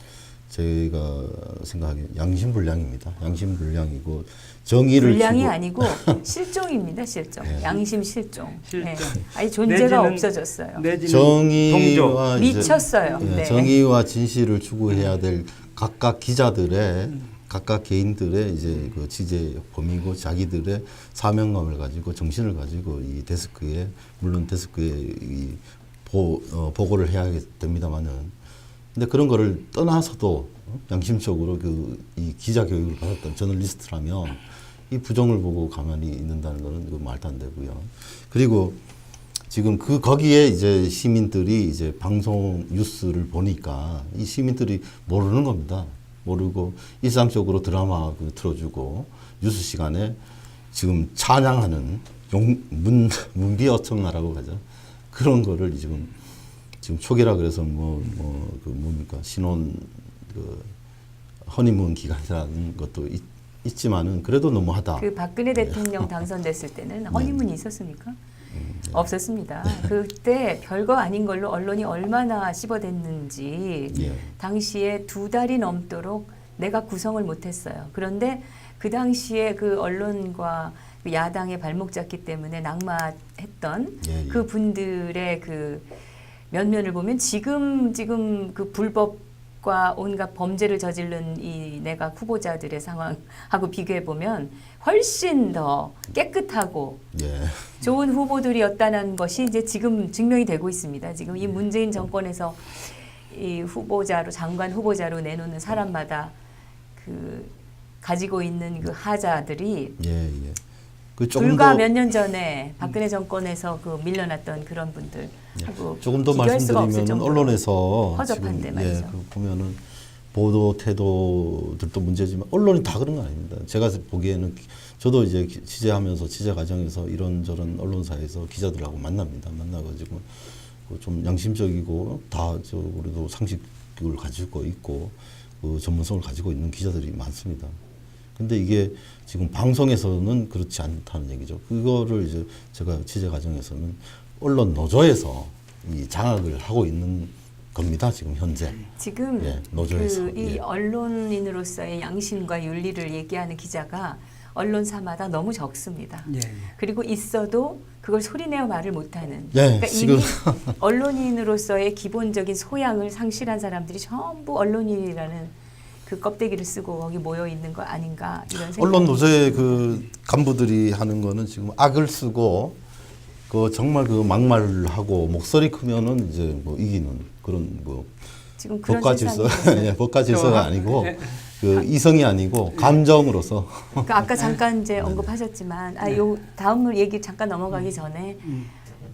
제가 생각하기에 양심불량입니다. 양심불량이고 정의를 불량이 추구- 아니고 실종입니다, 실종. 네. 양심 실종. 실종. 네. 아니 존재가 내지는- 없어졌어요. 내지는 정의와 이제 미쳤어요. 예, 네. 정의와 진실을 추구해야 될 각각 기자들의 각각 개인들의 이제 그 취재 범위고 자기들의 사명감을 가지고 정신을 가지고 이 데스크에 물론 데스크에 이 보고를 해야 됩니다만은 근데 그런 거를 떠나서도 양심적으로 이 기자 교육을 받았던 저널리스트라면 이 부정을 보고 가만히 있는다는 거는 이거 말도 안 되고요. 그리고 지금 거기에 이제 시민들이 이제 방송 뉴스를 보니까 이 시민들이 모르는 겁니다. 모르고 일상적으로 드라마 틀어주고 뉴스 시간에 지금 찬양하는 문비어청나라고 하죠. 그런 거를 지금 초기라 그래서 뭡니까 신혼 허니문 기간이라는 것도 있지만은 그래도 너무하다. 그 박근혜 대통령 당선됐을 때는 허니문이 있었습니까? 없었습니다. 그때 별거 아닌 걸로 언론이 얼마나 씹어댔는지 예. 당시에 2달이 넘도록 내가 구성을 못했어요. 그런데 그 당시에 그 언론과 그 야당의 발목 잡기 때문에 낙마했던 예, 예. 그 분들의 그 면면을 보면 지금 그 불법 과 온갖 범죄를 저지른 이 내각 후보자들의 상황하고 비교해 보면 훨씬 더 깨끗하고 예. 좋은 후보들이었다는 것이 이제 지금 증명이 되고 있습니다. 지금 이 문재인 정권에서 이 후보자로 장관 후보자로 내놓는 사람마다 그 가지고 있는 그 하자들이 예, 예. 그 조금 불과 더 몇 년 전에 박근혜 정권에서 그 밀려났던 그런 분들 하고 조금 더 비교할 수가 없을 말씀드리면 정도로 언론에서 허접한데 지금 말이죠. 그 보면은 보도 태도들도 문제지만 언론이 다 그런 거 아닙니다. 제가 보기에는 저도 이제 취재하면서 취재 과정에서 이런저런 언론사에서 기자들하고 만납니다. 만나가지고 좀 양심적이고 다 우리도 상식을 가지고 있고 그 전문성을 가지고 있는 기자들이 많습니다. 근데 이게 지금 방송에서는 그렇지 않다는 얘기죠. 그거를 이제 제가 취재 과정에서는 언론 노조에서 이 장악을 하고 있는 겁니다. 지금 현재. 지금 예, 노조에서. 이 예. 언론인으로서의 양심과 윤리를 얘기하는 기자가 언론사마다 너무 적습니다. 예, 예. 그리고 있어도 그걸 소리내어 말을 못하는. 예, 그러니까 지금 이미 언론인으로서의 기본적인 소양을 상실한 사람들이 전부 언론인이라는 그 껍데기를 쓰고 거기 모여 있는 거 아닌가 이런 생각이. 언론 노조의 그 간부들이 하는 거는 지금 악을 쓰고 그 정말 그 막말을 하고 목소리 크면은 이제 뭐 이기는 그런 뭐 지금 그런 법과 질서, 세상이 예, 법과 질서가 아니고 그 이성이 아니고 감정으로서. 그러니까 아까 잠깐 이제 언급하셨지만 요 다음 얘기 잠깐 넘어가기 전에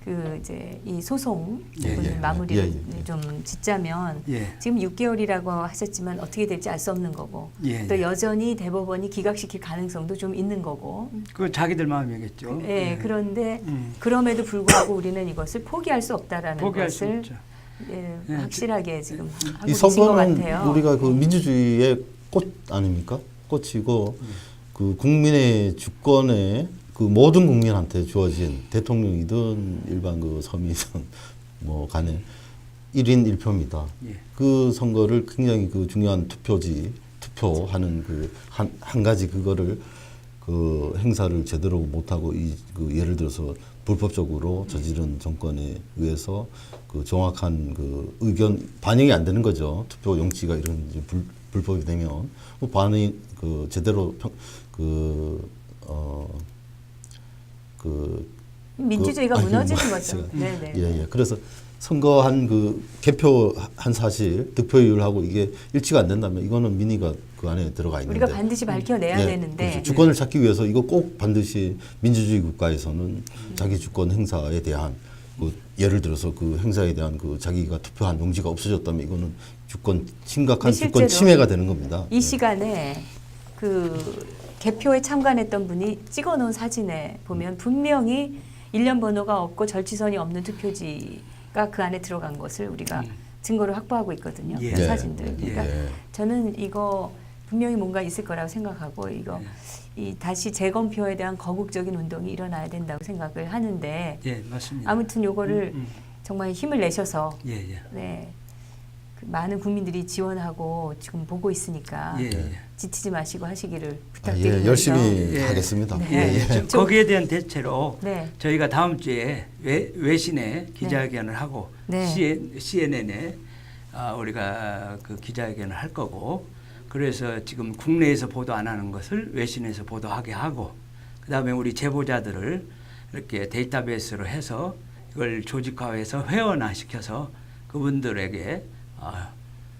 그 이제 이 소송 예, 부분을 예, 마무리를 예, 예. 좀 짓자면 예. 지금 6개월이라고 하셨지만 어떻게 될지 알 수 없는 거고 예, 또 예. 여전히 대법원이 기각시킬 가능성도 좀 있는 거고 그 자기들 마음이겠죠. 예, 그런데 음. 그럼에도 불구하고 우리는 이것을 포기할 수 없다라는 포기할 수 것을 없죠. 예, 예, 확실하게 지금 하고 이 계신 것 선거는 같아요. 우리가 그 민주주의의 꽃 아닙니까? 꽃이고 그 국민의 주권에 그 모든 국민한테 주어진 대통령이든 일반 그 서민이든 뭐 간에 1인 1표입니다. 예. 그 선거를 굉장히 그 중요한 투표하는 그 한 가지 그거를 그 행사를 제대로 못하고 그 예를 들어서 불법적으로 저지른 정권에 의해서 그 정확한 그 의견 반영이 안 되는 거죠. 투표 용지가 이런 이제 불법이 되면 뭐 반응이 그 제대로 민주주의가 아니, 무너지는 뭐 거죠. 제가- 네네. 예. 그래서 선거한 그 개표한 사실, 득표율하고 이게 일치가 안 된다면 이거는 민의가 그 안에 들어가 있는데. 우리가 반드시 밝혀내야 예, 되는데 그렇죠. 주권을 찾기 위해서 이거 꼭 반드시 민주주의 국가에서는 자기 주권 행사에 대한 그 예를 들어서 그 행사에 대한 그 자기가 투표한 용지가 없어졌다면 이거는 심각한 근데 주권 실제로 침해가 되는 겁니다. 이 시간에 그 개표에 참관했던 분이 찍어놓은 사진에 보면 분명히 일련 번호가 없고 절취선이 없는 투표지가 그 안에 들어간 것을 우리가 증거를 확보하고 있거든요. 예. 그 예. 사진들. 그러니까 예. 저는 이거 분명히 뭔가 있을 거라고 생각하고 이거 이 다시 재검표에 대한 거국적인 운동이 일어나야 된다고 생각을 하는데 예, 맞습니다. 아무튼 요거를 정말 힘을 내셔서 예, 예. 네. 그 많은 국민들이 지원하고 지금 보고 있으니까 예, 예. 지치지 마시고 하시기를 아, 부탁드리면서 예, 열심히 예. 하겠습니다. 네. 예, 거기에 대한 대체로 네. 저희가 다음 주에 외신에 기자회견을 하고 네. CNN에 우리가 그 기자회견을 할 거고 그래서 지금 국내에서 보도 안 하는 것을 외신에서 보도하게 하고 그다음에 우리 제보자들을 이렇게 데이터베이스로 해서 이걸 조직화해서 회원화시켜서 그분들에게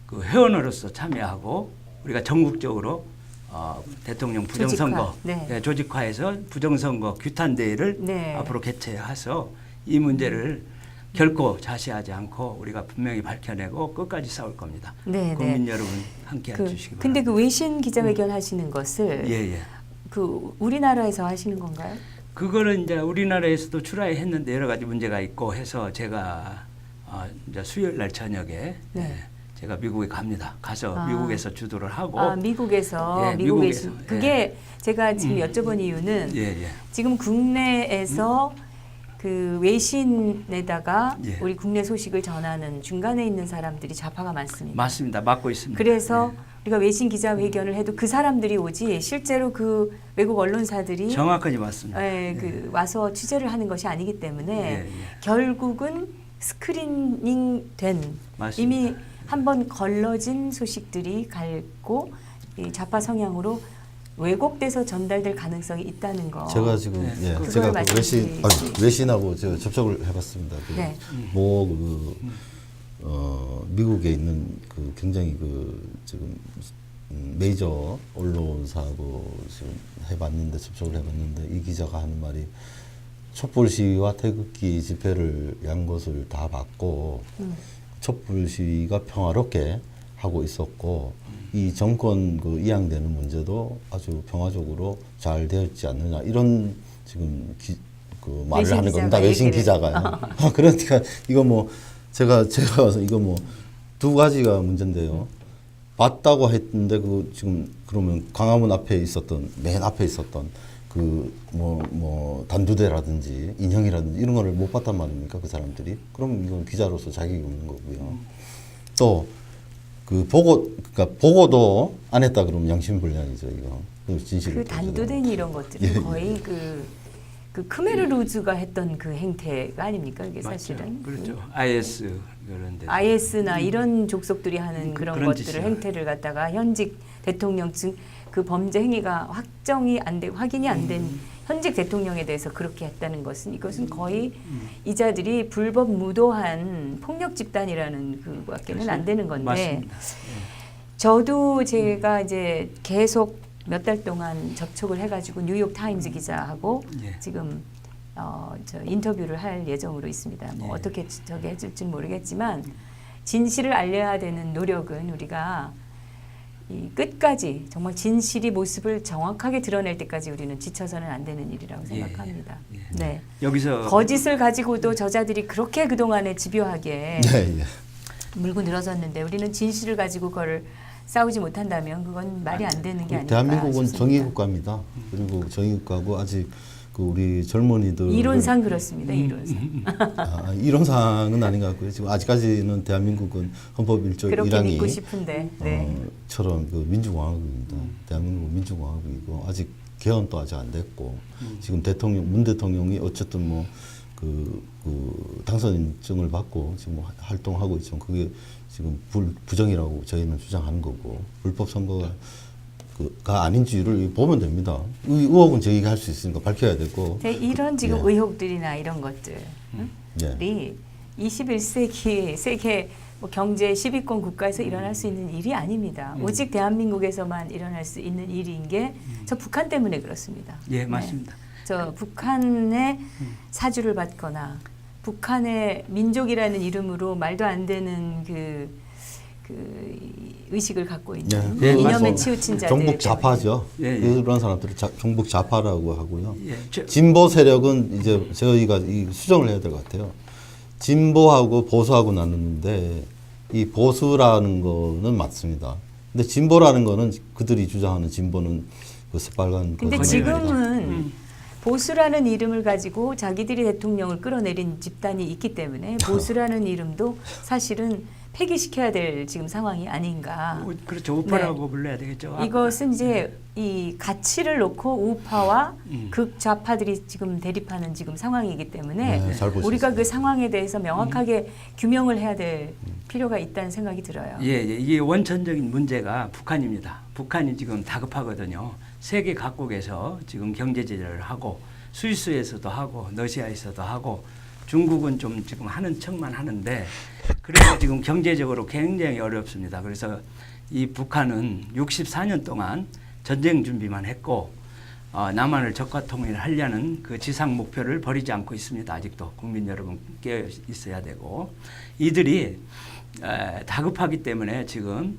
그 회원으로서 참여하고 우리가 전국적으로 대통령 부정선거 조직화, 네. 예, 조직화해서 부정선거 규탄 대회를 네. 앞으로 개최해서 이 문제를 결코 자시하지 않고 우리가 분명히 밝혀내고 끝까지 싸울 겁니다. 네, 국민 네. 여러분 함께 해주시기 바랍니다. 근데 그 외신 기자회견 하시는 것을 예, 예. 그 우리나라에서 하시는 건가요? 그거는 이제 우리나라에서도 출하했는데 여러 가지 문제가 있고 해서 제가 이제 수요일 날 저녁에 네. 예, 제가 미국에 갑니다. 가서 아. 미국에서 주도를 하고 미국에서 예, 미국에 미국에서, 그게 제가 지금 여쭤본 이유는 예, 예. 지금 국내에서 그 외신에다가 예. 우리 국내 소식을 전하는 중간에 있는 사람들이 좌파가 많습니다. 맞습니다. 맡고 있습니다. 그래서 예. 우리가 외신 기자회견을 해도 그 사람들이 오지 실제로 그 외국 언론사들이 정확하게 맞습니다. 그 와서 취재를 하는 것이 아니기 때문에 예, 예. 결국은 스크리닝 된 맞습니다. 이미 한번 걸러진 소식들이 갈고 이 좌파 성향으로 왜곡돼서 전달될 가능성이 있다는 거. 제가 지금 네. 예, 그걸 제가 그 말씀드리지. 외신하고 제가 접촉을 해봤습니다. 네. 미국에 있는 그 굉장히 그 지금 메이저 언론사하고 지금 접촉을 해봤는데 이 기자가 하는 말이 촛불 시위와 태극기 집회를 양 것을 다 봤고 촛불 시위가 평화롭게 하고 있었고 이 정권 그 이양되는 문제도 아주 평화적으로 잘 되었지 않느냐 이런 지금 그 말을 외신 하는 겁니다. 기자가 외신 얘기를. 기자가요. 그러니까 이거 뭐 제가 와서 이거 뭐 두 가지가 문제인데요. 봤다고 했는데 그 지금 그러면 광화문 앞에 있었던 맨 앞에 있었던 그 뭐 단두대라든지 인형이라든지 이런 거를 못 봤단 말입니까 그 사람들이? 그럼 이건 기자로서 자격이 없는 거고요. 또 그 보고도 안 했다 그러면 양심불량이죠 이거. 그 진실을. 그 단두대니 이런 것들은 예, 예. 거의 그 크메르 루즈가 했던 그 행태가 아닙니까? 이게 사실은. 그렇죠. IS 그런 데. IS나 이런 족속들이 하는 그런 그런 것들을 짓이야. 행태를 갖다가 현직 대통령 즉 그 범죄 행위가 확인이 안 된 현직 대통령에 대해서 그렇게 했다는 것은 이것은 거의 이자들이 불법 무도한 폭력 집단이라는 그밖에는 안 되는 건데 맞습니다. 저도 제가 이제 계속 몇 달 동안 접촉을 해가지고 뉴욕 타임즈 기자하고 예. 지금 저 인터뷰를 할 예정으로 있습니다. 뭐 예. 어떻게 저게 해줄지 모르겠지만 진실을 알려야 되는 노력은 우리가 이 끝까지 정말 진실이 모습을 정확하게 드러낼 때까지 우리는 지쳐서는 안 되는 일이라고 생각합니다. 예. 네. 여기서 거짓을 가지고도 저자들이 그렇게 그동안에 집요하게 예, 예. 물고 늘어졌는데 우리는 진실을 가지고 그걸 싸우지 못한다면 그건 말이 안 되는 게 아닐까 대한민국은 싶습니다. 정의국가입니다. 그리고 정의국가고 아직 그 우리 젊은이들 이론상 그렇습니다. 이론상. 이론상은 아닌 것 같고요. 지금 아직까지는 대한민국은 헌법 1조 그렇게 1항이 믿고 싶은데. 네. 처럼 그 민주공화국입니다. 대한민국은 민주공화국이고 아직 개헌도 아직 안 됐고 지금 문 대통령이 어쨌든 뭐 그 당선 인증을 받고 지금 뭐 활동하고 있지만 그게 지금 부정이라고 저희는 주장하는 거고 불법 선거가 가 아닌지를 보면 됩니다. 의혹은 저희가 할 수 있으니까 밝혀야 되고. 이런 지금 예. 의혹들이나 이런 것들이 예. 21세기 세계 뭐 경제 10위권 국가에서 일어날 수 있는 일이 아닙니다. 오직 대한민국에서만 일어날 수 있는 일인 게 저 북한 때문에 그렇습니다. 예, 맞습니다. 저 북한의 사주를 받거나 북한의 민족이라는 이름으로 말도 안 되는 그 의식을 갖고 있는 예, 이념에 맞습니다. 치우친 자들 종북 좌파죠. 예, 예. 이런 사람들을 종북 좌파라고 하고요. 예, 진보 세력은 이제 저희가 수정을 해야 될 것 같아요. 진보하고 보수하고 나누는데 이 보수라는 거는 맞습니다. 근데 진보라는 거는 그들이 주장하는 진보는 그 새빨간 근데 거짓말이다. 지금은 보수라는 이름을 가지고 자기들이 대통령을 끌어내린 집단이 있기 때문에 보수라는 이름도 사실은 폐기시켜야 될 지금 상황이 아닌가. 그렇죠. 우파라고 불러야 되겠죠. 이것은 이제 이 가치를 놓고 우파와 극좌파들이 지금 대립하는 지금 상황이기 때문에 네, 잘 보셨습니다. 우리가 그 상황에 대해서 명확하게 규명을 해야 될 필요가 있다는 생각이 들어요. 예, 이게 원천적인 문제가 북한입니다. 북한이 지금 다급하거든요. 세계 각국에서 지금 경제 제재를 하고 스위스에서도 하고 러시아에서도 하고 중국은 좀 지금 하는 척만 하는데 그래서 지금 경제적으로 굉장히 어렵습니다. 그래서 이 북한은 64년 동안 전쟁 준비만 했고 남한을 적과 통일하려는 그 지상 목표를 버리지 않고 있습니다. 아직도 국민 여러분 깨어 있어야 되고 이들이 다급하기 때문에 지금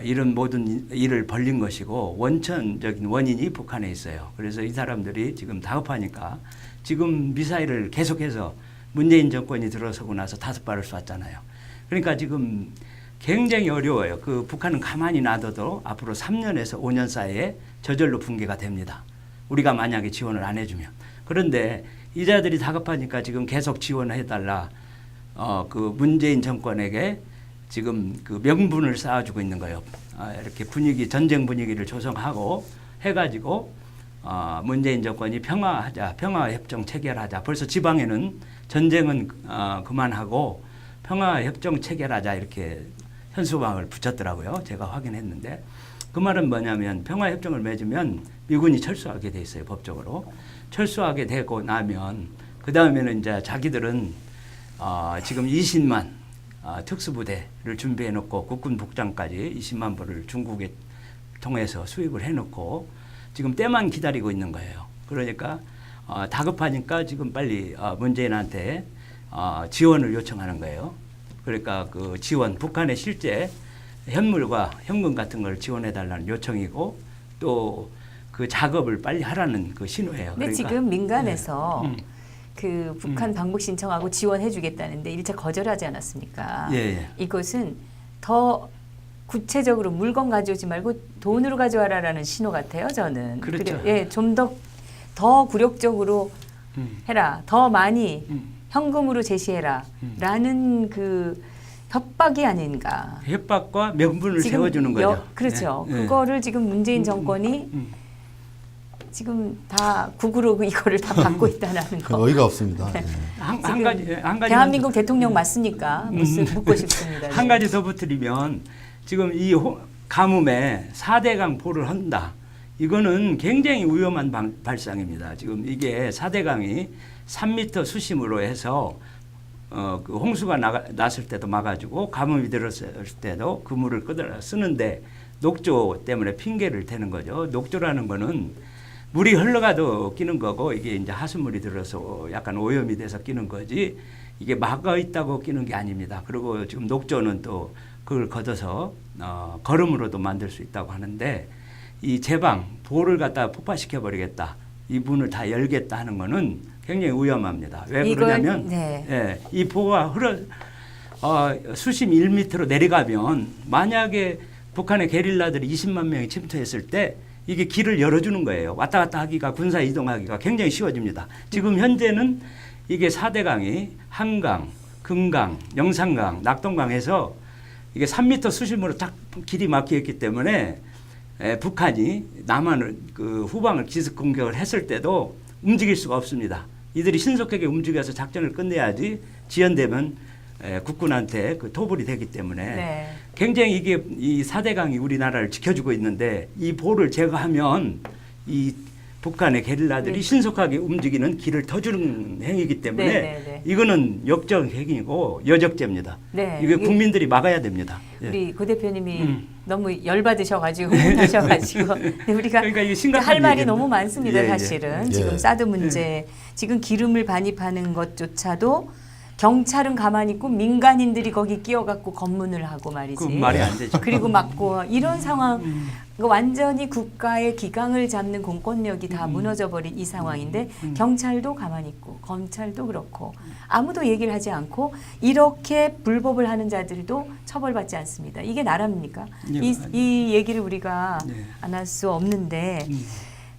이런 모든 일을 벌린 것이고 원천적인 원인이 북한에 있어요. 그래서 이 사람들이 지금 다급하니까 지금 미사일을 계속해서 문재인 정권이 들어서고 나서 5발을 쐈잖아요. 그러니까 지금 굉장히 어려워요. 그 북한은 가만히 놔둬도 앞으로 3년에서 5년 사이에 저절로 붕괴가 됩니다. 우리가 만약에 지원을 안 해주면. 그런데 이자들이 다급하니까 지금 계속 지원을 해달라. 그 문재인 정권에게 지금 그 명분을 쌓아주고 있는 거예요. 이렇게 전쟁 분위기를 조성하고 해가지고 문재인 정권이 평화협정 체결하자. 벌써 지방에는 전쟁은 그만하고 평화협정 체결하자 이렇게 현수막을 붙였더라고요. 제가 확인했는데 그 말은 뭐냐면 평화협정을 맺으면 미군이 철수하게 돼 있어요. 법적으로. 철수하게 되고 나면 그 다음에는 이제 자기들은 지금 20만 특수부대를 준비해 놓고 국군 복장까지 20만 벌을 중국에 통해서 수입을 해 놓고 지금 때만 기다리고 있는 거예요. 그러니까 다급하니까 지금 빨리 문재인한테 지원을 요청하는 거예요. 그러니까 그 지원, 북한의 실제 현물과 현금 같은 걸 지원해 달라는 요청이고 또 그 작업을 빨리 하라는 그 신호예요. 근데 그러니까, 지금 민간에서 예. 그 북한 방북 신청하고 지원해주겠다는데 일차 거절하지 않았습니까? 예. 이것은 더 구체적으로 물건 가져오지 말고 돈으로 가져와라라는 신호 같아요. 저는. 그렇죠. 예, 좀 더 굴욕적으로 해라. 더 많이 현금으로 제시해라라는 그 협박이 아닌가. 협박과 명분을 지금 세워주는 거죠. 그렇죠. 예. 그거를 지금 문재인 정권이 지금 다 국으로 이거를 다 받고 있다는 거. 어이가 없습니다. 네. 예. 한 가지 대한민국 대통령 맞습니까? 묻고 싶습니다. 한 가지 더 붙드리면 지금 이 가뭄에 4대강 포를 한다. 이거는 굉장히 위험한 발상입니다. 지금 이게 4대강이 3m 수심으로 해서 그 홍수가 났을 때도 막아주고 가뭄이 들었을 때도 그 물을 끌어 쓰는데 녹조 때문에 핑계를 대는 거죠. 녹조라는 거는 물이 흘러가도 끼는 거고 이게 이제 하수물이 들어서 약간 오염이 돼서 끼는 거지 이게 막아 있다고 끼는 게 아닙니다. 그리고 지금 녹조는 또 그걸 걷어서 거름으로도 만들 수 있다고 하는데 이 제방 보를 갖다 폭파시켜 버리겠다. 이 문을 다 열겠다 하는 거는 굉장히 위험합니다. 왜 그러냐면 네. 예, 이 보가 수심 1m로 내려가면 만약에 북한의 게릴라들이 20만 명이 침투했을 때 이게 길을 열어주는 거예요. 왔다 갔다 하기가 군사 이동하기가 굉장히 쉬워집니다. 지금 현재는 이게 4대강이 한강, 금강, 영산강, 낙동강에서 이게 3m 수심으로 딱 길이 막혀 있기 때문에 북한이 남한을 그 후방을 기습 공격을 했을 때도 움직일 수가 없습니다. 이들이 신속하게 움직여서 작전을 끝내야지 지연되면 국군한테 그 토벌이 되기 때문에 네. 굉장히 이게 이 4대강이 우리나라를 지켜주고 있는데 이 보를 제거하면 이 북한의 게릴라들이 네. 신속하게 움직이는 길을 터주는 행위이기 때문에 네. 이거는 역적 행위고 여적죄입니다. 네. 이게 국민들이 막아야 됩니다. 우리 고 대표님이 너무 열받으셔가지고 흥분하셔가지고 우리가 그러니까 이게 심각한 할 말이 얘기입니다. 너무 많습니다. 예. 사실은 예. 지금 사드 문제, 지금 기름을 반입하는 것조차도 경찰은 가만히 있고 민간인들이 거기 끼어갖고 검문을 하고 말이지. 그 말이 안 되죠. 그리고 막고 이런 상황, 완전히 국가의 기강을 잡는 공권력이 다 무너져버린 이 상황인데 경찰도 가만히 있고 검찰도 그렇고 아무도 얘기를 하지 않고 이렇게 불법을 하는 자들도 처벌받지 않습니다. 이게 나라입니까? 예, 이 얘기를 우리가 네. 안 할 수 없는데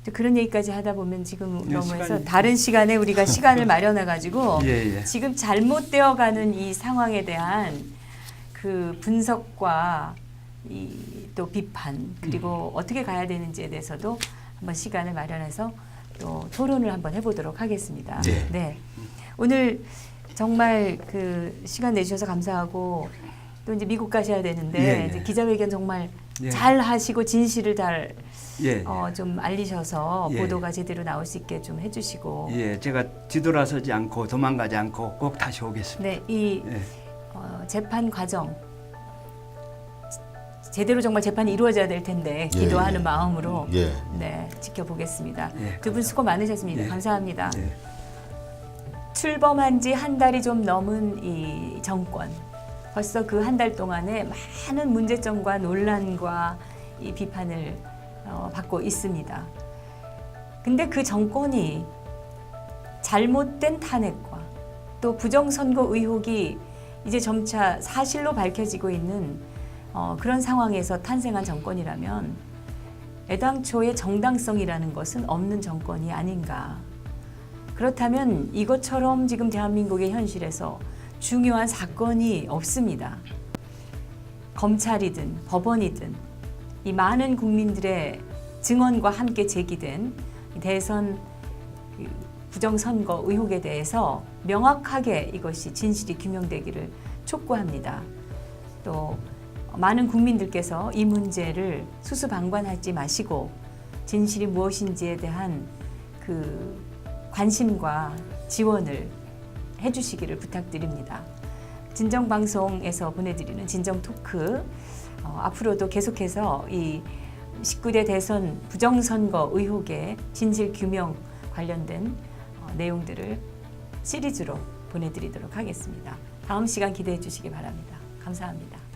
또 그런 얘기까지 하다 보면 지금 네, 너무 해서 시간이- 다른 시간에 우리가 시간을 마련해가지고 예. 지금 잘못되어가는 이 상황에 대한 그 분석과 또 비판 그리고 어떻게 가야 되는지에 대해서도 한번 시간을 마련해서 또 토론을 한번 해보도록 하겠습니다. 네. 오늘 정말 그 시간 내주셔서 감사하고 또 이제 미국 가셔야 되는데 예. 이제 기자회견 정말 예. 잘 하시고 진실을 잘 예. 좀 알리셔서 예. 보도가 제대로 나올 수 있게 좀 해주시고 예, 제가 뒤돌아서지 않고 도망가지 않고 꼭 다시 오겠습니다. 네, 이 예. 재판 과정 제대로 정말 재판이 이루어져야 될 텐데 예, 기도하는 예. 마음으로 예. 네, 지켜보겠습니다. 예, 두 분 수고 많으셨습니다. 예. 감사합니다. 예. 출범한 지 한 달이 좀 넘은 이 정권. 벌써 그 한 달 동안에 많은 문제점과 논란과 이 비판을 받고 있습니다. 근데 그 정권이 잘못된 탄핵과 또 부정선거 의혹이 이제 점차 사실로 밝혀지고 있는 그런 상황에서 탄생한 정권이라면 애당초의 정당성이라는 것은 없는 정권이 아닌가. 그렇다면 이것처럼 지금 대한민국의 현실에서 중요한 사건이 없습니다. 검찰이든 법원이든 이 많은 국민들의 증언과 함께 제기된 대선 부정선거 의혹에 대해서 명확하게 이것이 진실이 규명되기를 촉구합니다. 또 많은 국민들께서 이 문제를 수수방관하지 마시고 진실이 무엇인지에 대한 그 관심과 지원을 해주시기를 부탁드립니다. 진정방송에서 보내드리는 진정토크, 앞으로도 계속해서 이 19대 대선 부정선거 의혹의 진실규명 관련된 내용들을 시리즈로 보내드리도록 하겠습니다. 다음 시간 기대해 주시기 바랍니다. 감사합니다.